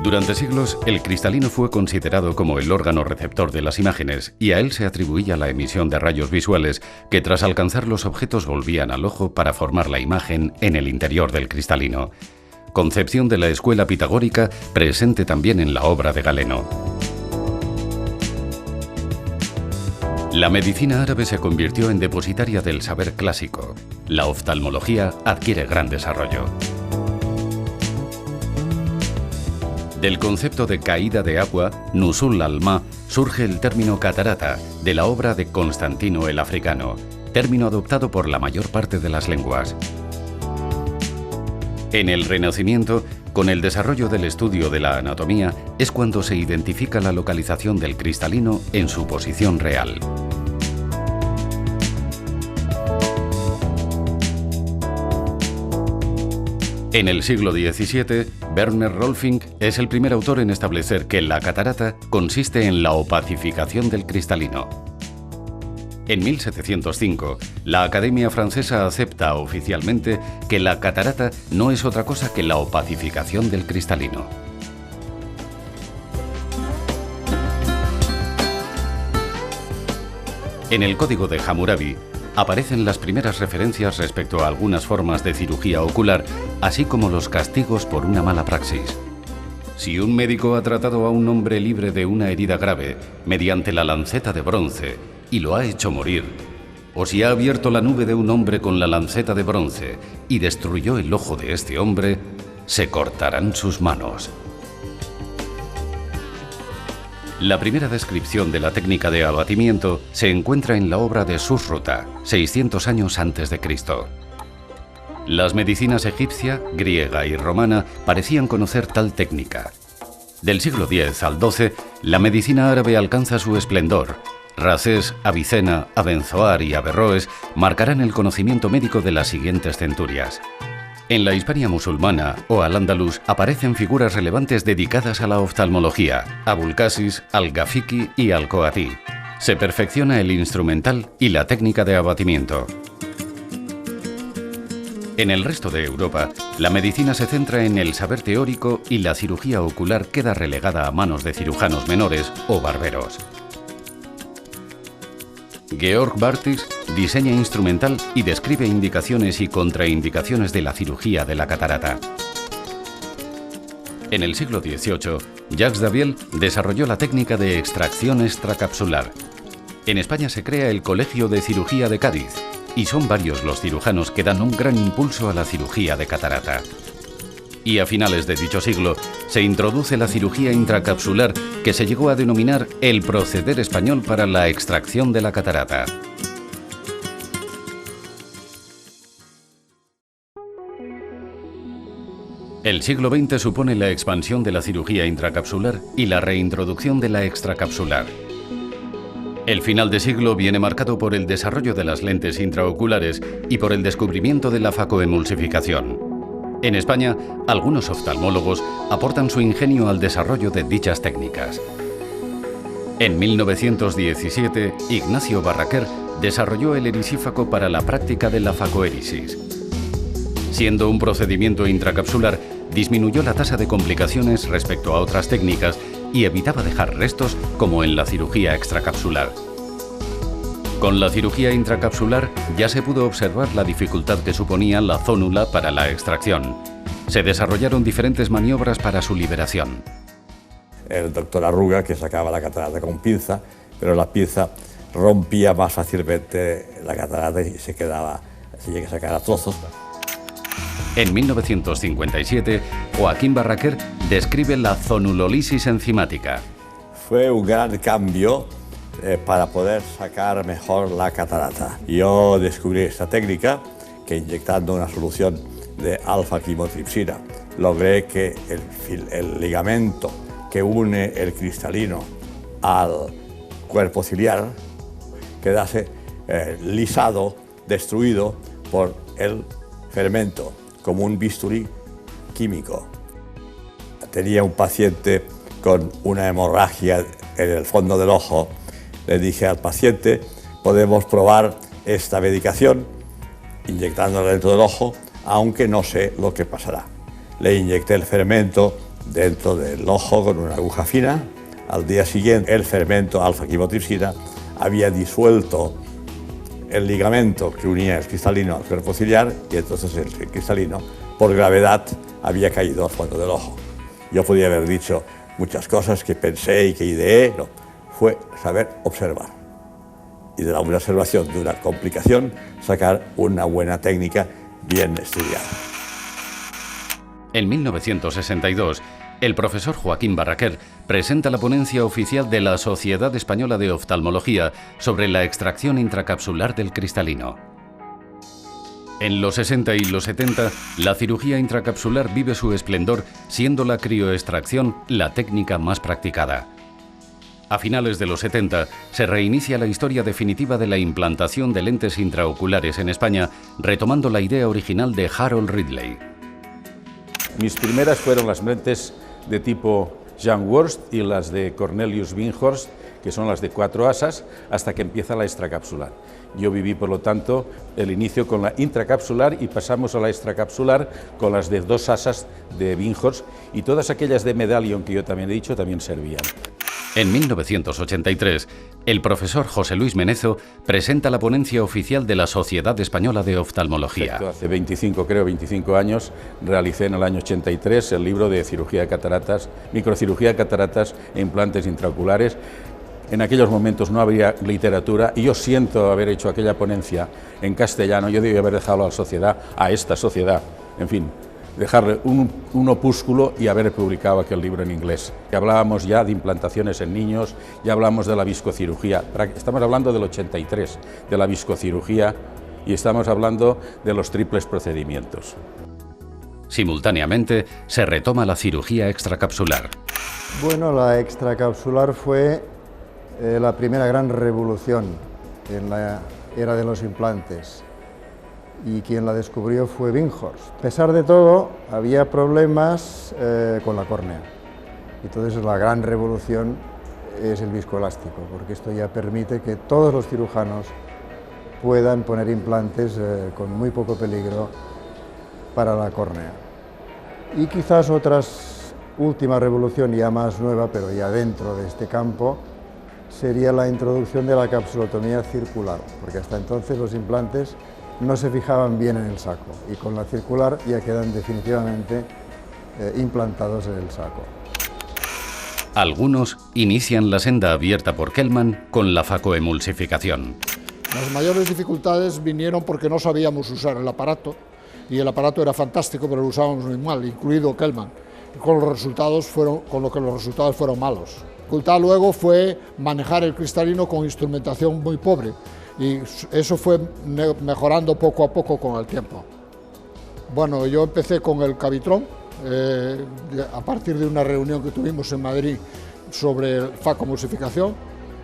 Durante siglos, el cristalino fue considerado como el órgano receptor de las imágenes y a él se atribuía la emisión de rayos visuales que tras alcanzar los objetos volvían al ojo para formar la imagen en el interior del cristalino. Concepción de la escuela pitagórica presente también en la obra de Galeno. La medicina árabe se convirtió en depositaria del saber clásico. La oftalmología adquiere gran desarrollo. Del concepto de caída de agua, Nusul al-Ma, surge el término catarata, de la obra de Constantino el Africano, término adoptado por la mayor parte de las lenguas. En el Renacimiento, con el desarrollo del estudio de la anatomía, es cuando se identifica la localización del cristalino en su posición real. En el siglo XVII, Werner Rolfing es el primer autor en establecer que la catarata consiste en la opacificación del cristalino. En 1705, la Academia Francesa acepta oficialmente que la catarata no es otra cosa que la opacificación del cristalino. En el Código de Hammurabi aparecen las primeras referencias respecto a algunas formas de cirugía ocular, así como los castigos por una mala praxis. Si un médico ha tratado a un hombre libre de una herida grave mediante la lanceta de bronce y lo ha hecho morir, o si ha abierto la nube de un hombre con la lanceta de bronce y destruyó el ojo de este hombre, se cortarán sus manos. La primera descripción de la técnica de abatimiento se encuentra en la obra de Susruta, 600 años antes de Cristo. Las medicinas egipcia, griega y romana parecían conocer tal técnica. Del siglo X al XII, la medicina árabe alcanza su esplendor. Racés, Avicena, Abenzoar y Averroes marcarán el conocimiento médico de las siguientes centurias. En la Hispania musulmana o al-Ándalus aparecen figuras relevantes dedicadas a la oftalmología, Abulcasis, al-Gafiki y al-Coatí. Se perfecciona el instrumental y la técnica de abatimiento. En el resto de Europa, la medicina se centra en el saber teórico y la cirugía ocular queda relegada a manos de cirujanos menores o barberos. Georg Bartys diseña instrumental y describe indicaciones y contraindicaciones de la cirugía de la catarata. En el siglo XVIII, Jacques Daviel desarrolló la técnica de extracción extracapsular. En España se crea el Colegio de Cirugía de Cádiz y son varios los cirujanos que dan un gran impulso a la cirugía de catarata. Y a finales de dicho siglo se introduce la cirugía intracapsular, que se llegó a denominar el proceder español para la extracción de la catarata. El siglo XX supone la expansión de la cirugía intracapsular y la reintroducción de la extracapsular. El final de siglo viene marcado por el desarrollo de las lentes intraoculares y por el descubrimiento de la facoemulsificación. En España, algunos oftalmólogos aportan su ingenio al desarrollo de dichas técnicas. En 1917, Ignacio Barraquer desarrolló el erisífaco para la práctica de la facoéresis. Siendo un procedimiento intracapsular, disminuyó la tasa de complicaciones respecto a otras técnicas y evitaba dejar restos como en la cirugía extracapsular. Con la cirugía intracapsular ya se pudo observar la dificultad que suponía la zónula para la extracción. Se desarrollaron diferentes maniobras para su liberación. El doctor Arruga, que sacaba la catarata con pinza, pero la pinza rompía más fácilmente la catarata y se llega a sacar a trozos. En 1957, Joaquín Barraquer describe la zonulolisis enzimática. Fue un gran cambio para poder sacar mejor la catarata. Yo descubrí esta técnica que inyectando una solución de alfa-quimotripsina logré que el ligamento que une el cristalino al cuerpo ciliar quedase lisado, destruido por el fermento, como un bisturí químico. Tenía un paciente con una hemorragia en el fondo del ojo. Le dije al paciente, podemos probar esta medicación inyectándola dentro del ojo, aunque no sé lo que pasará. Le inyecté el fermento dentro del ojo con una aguja fina. Al día siguiente, el fermento alfa-quimotripsina había disuelto el ligamento que unía el cristalino al cuerpo ciliar y entonces el cristalino, por gravedad, había caído al fondo del ojo. Yo podía haber dicho muchas cosas que pensé y que ideé, no, fue saber observar. Y de la buena observación de una complicación, sacar una buena técnica bien estudiada. En 1962, el profesor Joaquín Barraquer presenta la ponencia oficial de la Sociedad Española de Oftalmología sobre la extracción intracapsular del cristalino. En los 60 y los 70, la cirugía intracapsular vive su esplendor, siendo la crioextracción la técnica más practicada. A finales de los 70, se reinicia la historia definitiva de la implantación de lentes intraoculares en España, retomando la idea original de Harold Ridley. Mis primeras fueron las lentes de tipo Jan Wurst y las de Cornelius Binghorst, que son las de 4 asas, hasta que empieza la extracapsular. Yo viví, por lo tanto, el inicio con la intracapsular y pasamos a la extracapsular con las de 2 asas de Binghorst, y todas aquellas de Medallion que yo también he dicho también servían. En 1983, el profesor José Luis Menezo presenta la ponencia oficial de la Sociedad Española de Oftalmología. Hace 25 años, realicé en el año 83 el libro de cirugía de cataratas, microcirugía de cataratas e implantes intraoculares. En aquellos momentos no había literatura y yo siento haber hecho aquella ponencia en castellano. Yo debí haber dejado a la sociedad, a esta sociedad, en fin, dejarle un opúsculo y haber publicado aquel libro en inglés. Y hablábamos ya de implantaciones en niños, ya hablamos de la viscocirugía. Estamos hablando del 83, de la viscocirugía, y estamos hablando de los triples procedimientos. Simultáneamente, se retoma la cirugía extracapsular. Bueno, la extracapsular fue la primera gran revolución en la era de los implantes, y quien la descubrió fue Binghorst. A pesar de todo, había problemas con la córnea. Entonces la gran revolución es el viscoelástico, porque esto ya permite que todos los cirujanos puedan poner implantes con muy poco peligro para la córnea. Y quizás última revolución ya más nueva, pero ya dentro de este campo, sería la introducción de la capsulotomía circular, porque hasta entonces los implantes no se fijaban bien en el saco, y con la circular ya quedan definitivamente implantados en el saco. Algunos inician la senda abierta por Kellman con la facoemulsificación. Las mayores dificultades vinieron porque no sabíamos usar el aparato, y el aparato era fantástico, pero lo usábamos muy mal, incluido Kellman, con lo que los resultados fueron malos. La dificultad luego fue manejar el cristalino con instrumentación muy pobre, y eso fue mejorando poco a poco con el tiempo. Bueno, yo empecé con el Cavitron, a partir de una reunión que tuvimos en Madrid sobre facomulsificación,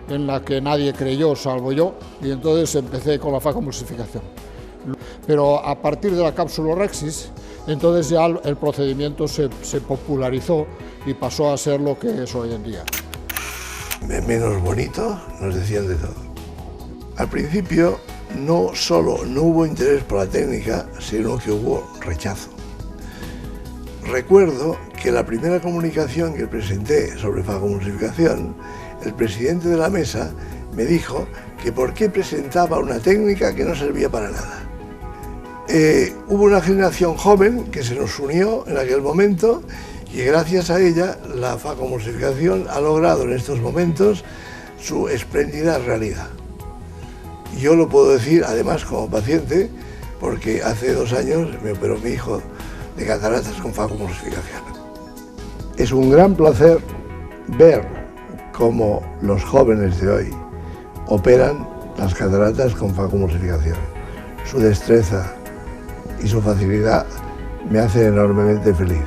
en la que nadie creyó salvo yo, y entonces empecé con la facomulsificación. Pero a partir de la capsulorhexis, entonces ya el procedimiento se popularizó y pasó a ser lo que es hoy en día. Menos bonito, nos decían de todo. Al principio no solo no hubo interés por la técnica, sino que hubo rechazo. Recuerdo que la primera comunicación que presenté sobre facomulsificación, el presidente de la mesa me dijo que por qué presentaba una técnica que no servía para nada. Hubo una generación joven que se nos unió en aquel momento, y gracias a ella la facomulsificación ha logrado en estos momentos su espléndida realidad. Yo lo puedo decir además como paciente, porque hace 2 años me operó mi hijo de cataratas con facomulsificación. Es un gran placer ver cómo los jóvenes de hoy operan las cataratas con facomulsificación. Su destreza y su facilidad me hacen enormemente feliz.